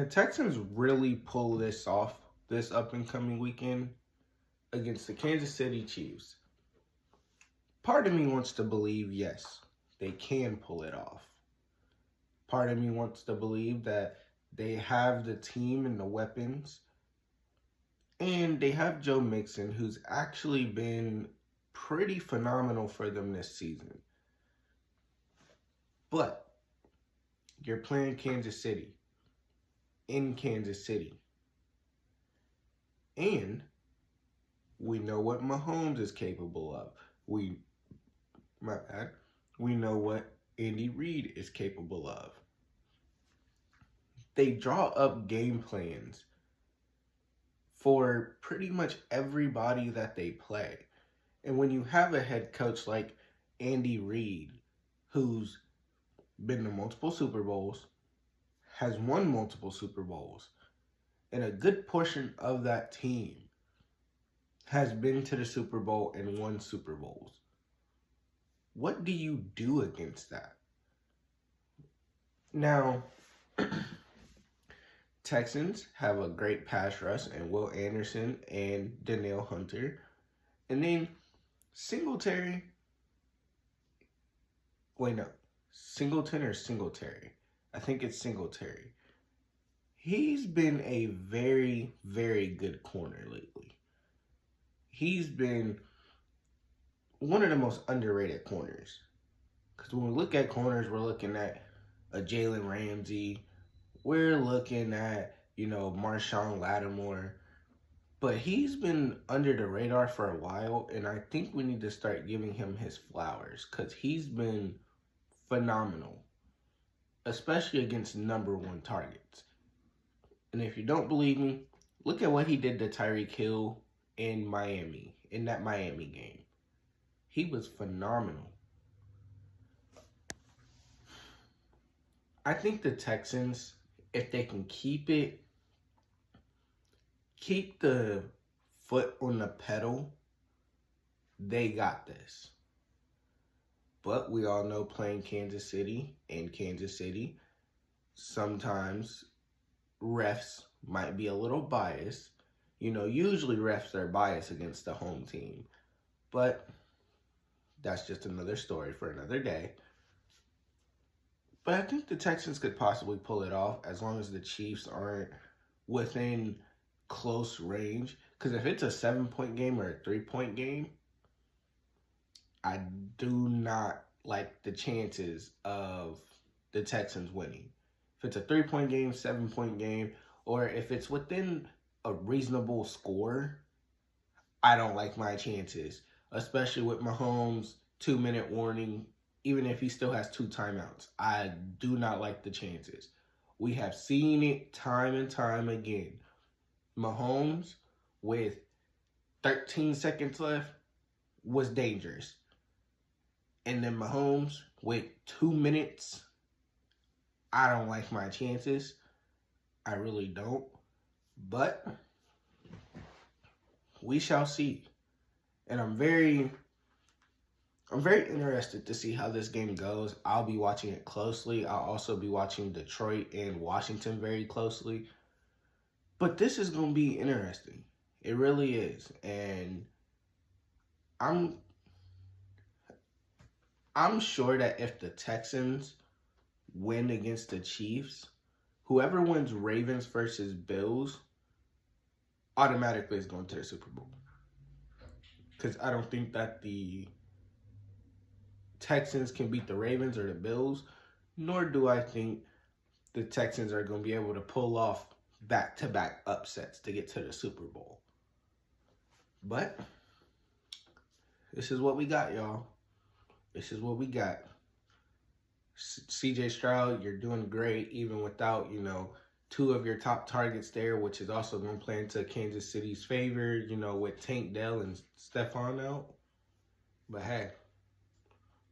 The Texans really pull this off this up and coming weekend against the Kansas City Chiefs. Part of me wants to believe, yes, they can pull it off. Part of me wants to believe that they have the team and the weapons, and they have Joe Mixon, who's actually been pretty phenomenal for them this season. But you're playing Kansas City in Kansas City. And we know what Mahomes is capable of. We know what Andy Reid is capable of. They draw up game plans for pretty much everybody that they play. And when you have a head coach like Andy Reid, who's been to multiple Super Bowls, has won multiple Super Bowls, and a good portion of that team has been to the Super Bowl and won Super Bowls. What do you do against that? Now, Texans have a great pass rush and Will Anderson and Danielle Hunter. And then Singletary. Singleton or Singletary? I think it's Singletary. He's been a very, very good corner lately. He's been one of the most underrated corners. Because when we look at corners, we're looking at a Jalen Ramsey. We're looking at, Marshawn Lattimore. But he's been under the radar for a while, and I think we need to start giving him his flowers because he's been phenomenal, especially against number one targets. And if you don't believe me, look at what he did to Tyreek Hill in that Miami game. He was phenomenal. I think the Texans, if they can keep the foot on the pedal, they got this. But we all know playing Kansas City, sometimes refs might be a little biased. Usually refs are biased against the home team. But that's just another story for another day. But I think the Texans could possibly pull it off as long as the Chiefs aren't within close range. Because if it's a 7-point game or a 3-point game, I do not like the chances of the Texans winning. If it's a 3-point game, 7-point game, or if it's within a reasonable score, I don't like my chances, especially with Mahomes' 2-minute warning. Even if he still has 2 timeouts, I do not like the chances. We have seen it time and time again. Mahomes, with 13 seconds left, was dangerous. And then Mahomes, with 2 minutes, I don't like my chances. I really don't. But we shall see. And I'm very interested to see how this game goes. I'll be watching it closely. I'll also be watching Detroit and Washington very closely. But this is going to be interesting. It really is. And I'm sure that if the Texans win against the Chiefs, whoever wins Ravens versus Bills automatically is going to the Super Bowl. Because I don't think that the Texans can beat the Ravens or the Bills, nor do I think the Texans are going to be able to pull off back-to-back upsets to get to the Super Bowl. But this is what we got, y'all. This is what we got. CJ Stroud, you're doing great even without, 2 of your top targets there, which is also going to play into Kansas City's favor, with Tank Dell and Stephon out. But hey,